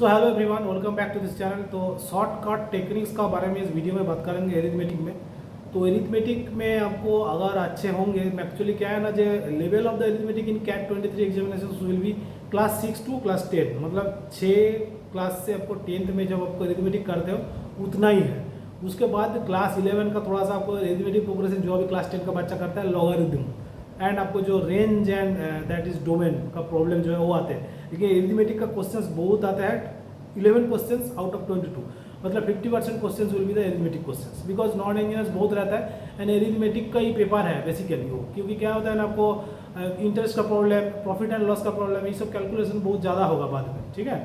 So hello everyone, welcome back to this channel. तो shortcut techniques का बारे में इस वीडियो में बात करेंगे एरिथमेटिक में। तो एरिथमेटिक में आपको अगर अच्छे होंगे, एक्चुअली क्या है ना, जो level of the arithmetic in CAT 23 examination will be class 6 to class 10, मतलब 6 क्लास से आपको 10th में जब आपको एरिथमेटिक करते हो उतना ही है। उसके बाद क्लास 11 का थोड़ा सा आपको एरिथमेटिक प्रोग्रेशन जो अभी क्लास 10 का बच्चा करता है लॉगरिथम, एंड आपको जो range and that is domain का प्रॉब्लम जो है वो आते हैं। देखिए एरिथमेटिक का क्वेश्चंस बहुत आता है, 11 क्वेश्चंस आउट ऑफ 22, मतलब 50% questions will be the arithmetic questions, because non engineers बहुत रहता है एंड एरिथमेटिक का ही पेपर है बेसिकली वो। क्योंकि क्या होता है ना, आपको इंटरेस्ट का प्रॉब्लम, प्रॉफिट एंड लॉस का प्रॉब्लम, ये सब कैलकुलेशन बहुत ज़्यादा होगा बाद में, ठीक है।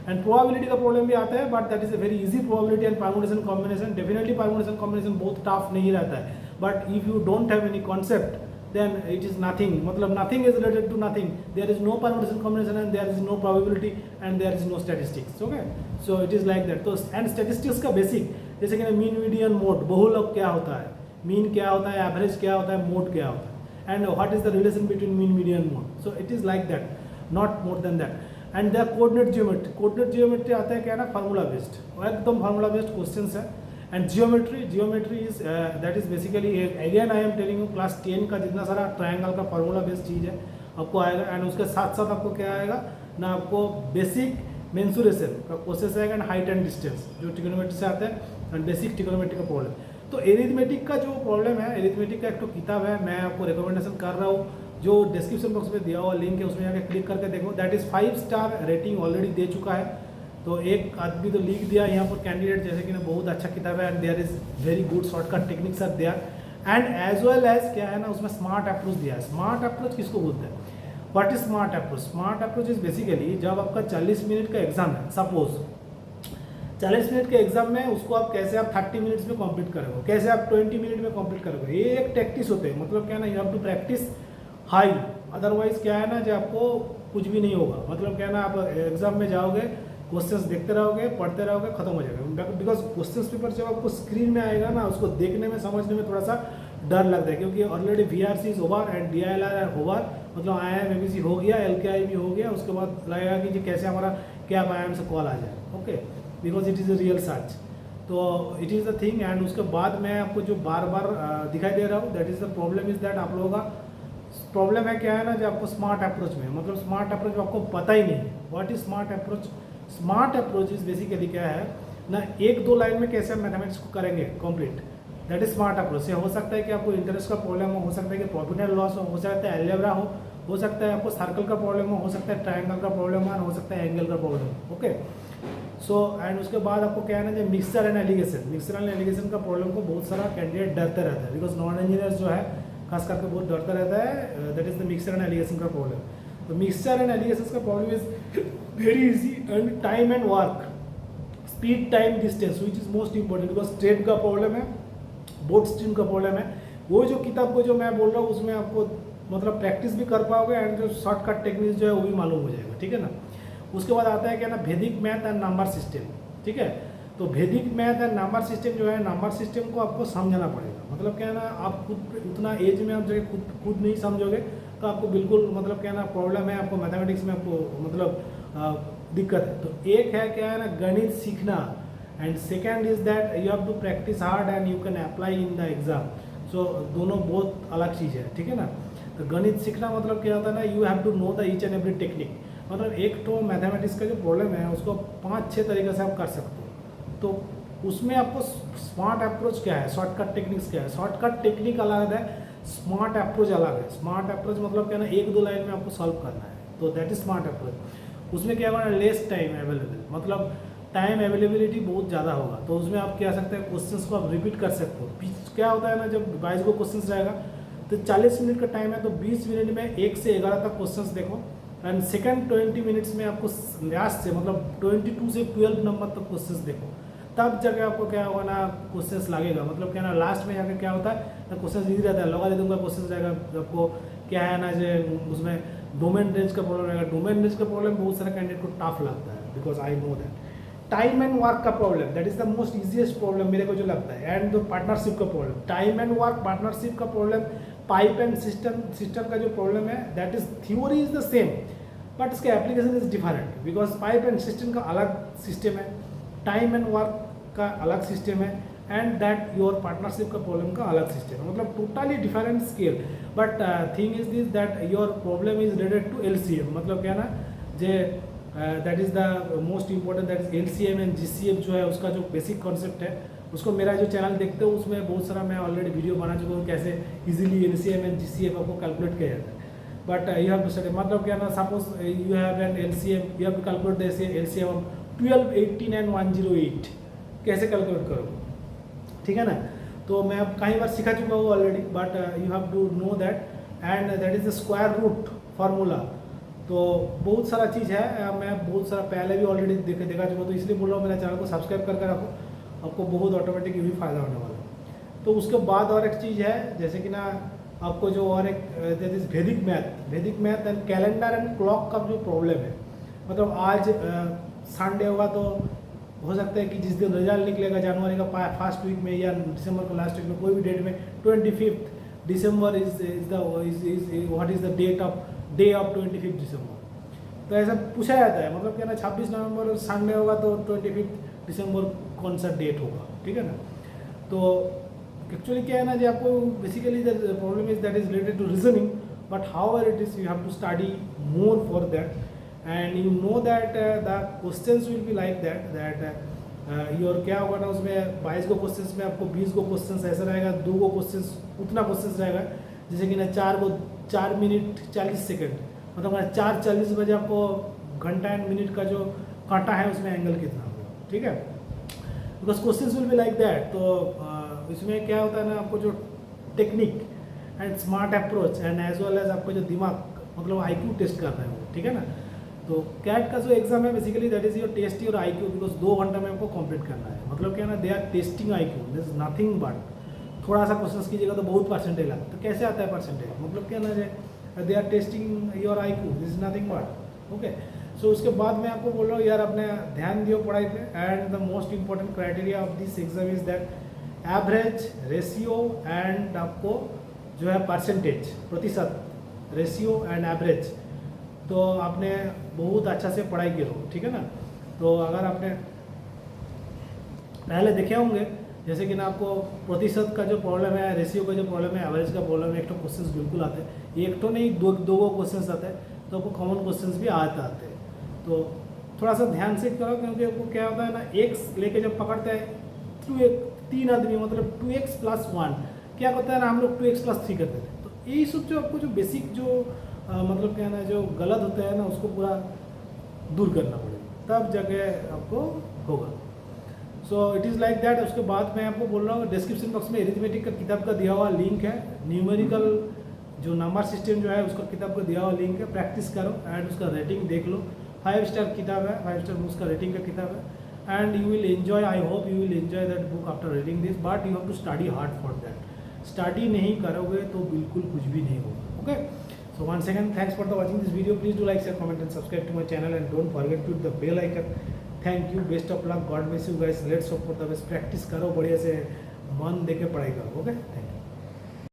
एंड प्रोबेबिलिटी का प्रॉब्लम भी आता है, but that is a very easy probability and permutation combination. Definitely permutation combination बहुत टफ नहीं रहता है, but if you don't have any concept then it is nothing, मतलब nothing is related to nothing. There is no permutation combination and there is no probability and there is no statistics. Okay, so it is like that. तो and statistics का basic, जैसे कि mean median mode, बहुलक क्या होता है, mean क्या होता है, एवरेज क्या होता है, मोड क्या होता है, and what is the relation between mean median mode. So it is like that, not more than that. And the coordinate geometry आता है क्या ना, फार्मूला बेस्ड, एकदम फार्मूला बेस्ड क्वेश्चंस है। And geometry is that is basically, again I am telling you, class 10 का जितना सारा triangle का फार्मूला बेस्ड चीज़ है आपको आएगा। एंड उसके साथ साथ आपको क्या आएगा ना, आपको बेसिक मेंसुरेशन का प्रोसेस आएगा एंड हाइट एंड डिस्टेंस जो ट्रिग्नोमेट्री से आता है, एंड बेसिक ट्रिग्नोमेट्री का प्रॉब्लम। तो एरिथमेटिक का जो प्रॉब्लम है, एरिथमेटिक का एक तो किताब है, मैं आपको रिकमेंडेशन कर रहा हूँ, जो डिस्क्रिप्शन बॉक्स में दिया हुआ लिंक है उसमें जाकर क्लिक करके देखो। That is 5 star rating already दे चुका है। तो एक आदमी तो लिख दिया यहाँ पर कैंडिडेट, जैसे कि ना बहुत अच्छा किताब है and there is very good shortcut techniques are there, and as well as क्या है ना, उसमें स्मार्ट अप्रोच दिया है। स्मार्ट अप्रोच किसको बोलते हैं, what is smart approach? Smart approach is basically जब आपका 40 मिनट का एग्जाम है, सपोज 40 मिनट के एग्जाम में, उसको आप कैसे आप 30 मिनट्स में कंप्लीट करोगे, कैसे आप 20 मिनट में कंप्लीट करोगे, ये एक प्रैक्टिस होते हैं। मतलब क्या है ना, you have to practise high, otherwise क्या है ना, जो आपको कुछ भी नहीं होगा। मतलब क्या है ना, आप एग्जाम में जाओगे, क्वेश्चंस देखते रहोगे, पढ़ते रहोगे, खत्म हो जाएगा। बिकॉज क्वेश्चंस पेपर जब आपको स्क्रीन में आएगा ना, उसको देखने में, समझने में थोड़ा सा डर लगता है, क्योंकि already VRC is over and DILR over, मतलब IIM ABC हो गया, LKI भी हो गया। उसके बाद लगेगा कि जी कैसे हमारा कैब IIM से कॉल आ जाए, okay, because it is a real search. तो it is the thing. And उसके बाद मैं आपको जो बार बार दिखाई दे रहा हूँ, that is the problem is that, आप लोगों का प्रॉब्लम है क्या है ना, जो आपको स्मार्ट अप्रोच में, मतलब स्मार्ट अप्रोच आपको पता ही नहीं what is smart approach. Smart approach is basically क्या है ना, 1-2 लाइन में कैसे हम मैथमेटिक्स को करेंगे complete, that is smart approach. से हो सकता है कि आपको इंटरेस्ट का प्रॉब्लम हो सकता है कि प्रॉफिट एंड लॉस हो सकता है अलजेब्रा हो सकता है आपको सर्कल का प्रॉब्लम हो सकता है ट्रायंगल का प्रॉब्लम हो सकता है एंगल का प्रॉब्लम हो, ओके। सो एंड उसके बाद आपको क्या है ना, जो मिक्सचर एंड एलिगेशन का प्रॉब्लम को बहुत सारा कैंडिडेट डरते रहता है, बिकॉज नॉन इंजीनियर्स जो है खास करके बहुत डरता रहता है। That is the mixture and allegation का प्रॉब्लम। तो मिक्सचर एंड एलिगेशन का problem is very easy, and time and work, speed time distance which is most important, because straight का प्रॉब्लम है, बोथ स्ट्रीम का प्रॉब्लम है। वो जो किताब को जो मैं बोल रहा हूँ उसमें आपको मतलब प्रैक्टिस भी कर पाओगे एंड जो शॉर्टकट टेक्निक्स जो है वो भी मालूम हो जाएगा, ठीक है ना। उसके बाद आता है क्या ना, वैदिक मैथ एंड नंबर सिस्टम, ठीक है। तो वैदिक मैथ एंड नंबर सिस्टम जो है, नंबर सिस्टम को आपको समझना पड़ेगा। मतलब क्या है ना, आप खुद उतना एज में आप जब खुद नहीं समझोगे तो आपको बिल्कुल मतलब क्या है ना, प्रॉब्लम है आपको मैथमेटिक्स में, आपको मतलब दिक्कत है। तो एक है क्या है ना, गणित सीखना, and second is that you have to practise hard and you can apply in the exam. So दोनों बहुत अलग चीज़ है, ठीक है ना। तो गणित सीखना मतलब क्या होता है ना, you have to know the each and every technique. मतलब एक तो मैथमेटिक्स का जो प्रॉब्लम है उसको 5-6 तरीके से आप कर सकते हो। तो उसमें आपको स्मार्ट अप्रोच क्या है, शॉर्टकट टेक्निक्स क्या है। शॉर्टकट टेक्निक अलग है, स्मार्ट अप्रोच अलग है। स्मार्ट अप्रोच मतलब क्या ना, 1-2 लाइन में आपको सॉल्व करना है, तो दैट इज स्मार्ट अप्रोच। उसमें क्या होगा ना, लेस टाइम अवेलेबल, मतलब टाइम अवेलेबिलिटी बहुत ज़्यादा होगा। तो उसमें आप क्या सकते हैं, क्वेश्चंस को आप रिपीट कर सकते हो। क्या होता है ना, जब 22 को क्वेश्चंस रहेगा तो 40 मिनट का टाइम है, तो 20 मिनट में 1 से 11 तक क्वेश्चंस देखो, एंड सेकंड 20 मिनट्स में आपको लास्ट से मतलब 22 से 12 नंबर तक क्वेश्चंस देखो। तब जाके आपको क्या होगा ना, क्वेश्चंस लगेगा। मतलब क्या ना, लास्ट में जाकर क्या होता है ना, क्वेश्चंस इजी रहता है। लॉगरिथम का क्वेश्चन रहेगा, आपको क्या है ना, जो उसमें डोमेन रेंज का प्रॉब्लम रहेगा। डोमेन रेंज का प्रॉब्लम बहुत सारे कैंडिडेट को टफ लगता है, because I know that. Time and work का problem, that is the most easiest problem मेरे को जो लगता है। एंड द पार्टनरशिप का problem, time and work, partnership का प्रॉब्लम, पाइप एंड सिस्टम का जो प्रॉब्लम है, that is theory is the same, but इसका application is different because pipe and system का अलग सिस्टम है, टाइम एंड वर्क का अलग सिस्टम है, एंड दैट योर पार्टनरशिप का प्रॉब्लम का अलग सिस्टम है, मतलब totally different scale. But thing is this that your problem is related to LCM, मतलब क्या ना जे that is the most important, that is LCM and GCF जो है उसका जो बेसिक कॉन्सेप्ट है उसको मेरा जो चैनल देखते हो उसमें बहुत सारा मैं ऑलरेडी वीडियो बना चुका हूँ कैसे इजीली LCM एंड GCF आपको कैलकुलेट किया जाता है. But you have to study, मतलब क्या ना suppose you have an LCM, you have to calculate this LCM 12, 18 and 108 कैसे कैलकुलेट करोगे, ठीक है ना. तो मैं अब कई बार सिखा चुका हूँ already, but you have to know that, and that is the square root formula. तो बहुत सारा चीज़ है, मैं बहुत सारा पहले भी ऑलरेडी देखा चुका, तो इसलिए बोल रहा हूँ मेरा चैनल को सब्सक्राइब करके रखो, आपको बहुत ऑटोमेटिक भी फ़ायदा होने वाला है. तो उसके बाद और एक चीज़ है जैसे कि ना आपको जो और एक दैट इज़ वैदिक math and calendar and clock का जो प्रॉब्लम है, मतलब आज संडे होगा तो हो सकता है कि जिस दिन रिजल्ट निकलेगा जनवरी का फर्स्ट वीक में या दिसंबर का लास्ट वीक में, कोई भी डेट में 25 December is what is the day of 25 December. तो ऐसा पूछा जाता है, मतलब क्या ना 26 नवंबर संडे होगा तो 25 दिसंबर कौन सा डेट होगा, ठीक है ना. तो एक्चुअली क्या है ना जी, आपको basically the problem is that is related to reasoning, but however it is you have to study more for that, and you know that the questions will be like that your क्या होगा ना उसमें 22 को questions में आपको 20 को questions ऐसा रहेगा, 2 को क्वेश्चंस उतना क्वेश्चंस रहेगा जैसे कि ना 4 मिनट 40 सेकेंड, मतलब 4:40 बजे आपको घंटा एंड मिनट का जो कांटा है उसमें एंगल कितना होगा, ठीक है. Because questions will be like that. तो इसमें क्या होता है ना, आपको जो technique and smart approach and as well as आपको जो दिमाग मतलब IQ टेस्ट करना है वो, ठीक है ना. तो कैट का जो एग्जाम है basically that is your test your IQ, because 2 घंटा में आपको कंप्लीट करना है, मतलब क्या ना they are testing IQ, this is nothing but थोड़ा सा क्वेश्चन कीजिएगा तो बहुत परसेंटेज आता है. तो कैसे आता है परसेंटेज, मतलब क्या ना they are testing your IQ, this is nothing but okay. So उसके बाद मैं आपको बोल रहा हूँ यार अपने ध्यान दियो पढ़ाई पे, and the most important criteria of this exam is that average, ratio and आपको जो है परसेंटेज, प्रतिशत, रेशियो एंड एवरेज. तो आपने बहुत अच्छा से पढ़ाई करो, ठीक है ना. तो अगर आपने पहले देखे होंगे जैसे कि ना आपको प्रतिशत का जो प्रॉब्लम है, रेशियो का जो प्रॉब्लम है, एवरेज का प्रॉब्लम है, एक तो क्वेश्चंस बिल्कुल आते हैं, एक तो नहीं दो क्वेश्चंस आते हैं, तो आपको कॉमन क्वेश्चंस भी आते हैं. तो थोड़ा सा ध्यान से करो, क्योंकि आपको क्या होता है ना x लेके जब पकड़ते हैं 3 आदमी, मतलब 2x + 1 क्या करता है ना, हम लोग 2x + 3 करते थे. तो यही सब जो आपको जो बेसिक जो मतलब क्या है ना जो गलत होता है ना उसको पूरा दूर करना पड़ेगा, तब जगह आपको होगा. So it is like that. उसके बाद मैं आपको बोल रहा हूँ डिस्क्रिप्शन बॉक्स में एरिथमेटिक का किताब का दिया हुआ लिंक है, न्यूमेरिकल जो नंबर सिस्टम जो है उसका किताब का दिया हुआ लिंक है, प्रैक्टिस करो एंड उसका रेटिंग देख लो. 5 स्टार किताब है, 5 स्टार उसका रेटिंग का किताब है, and you will enjoy, I hope you will enjoy that book after reading this, but you have to study hard for that. Study नहीं करोगे तो बिल्कुल कुछ भी नहीं होगा. Okay, so once again thanks for watching this video. Please do like, share, comment and subscribe to my channel, and don't forget to hit the bell icon. Thank you, best of luck, God bless you guys. Let's hope for the best. Practice करो बढ़िया से, मन देके पढ़ाई करो. Okay, thank you.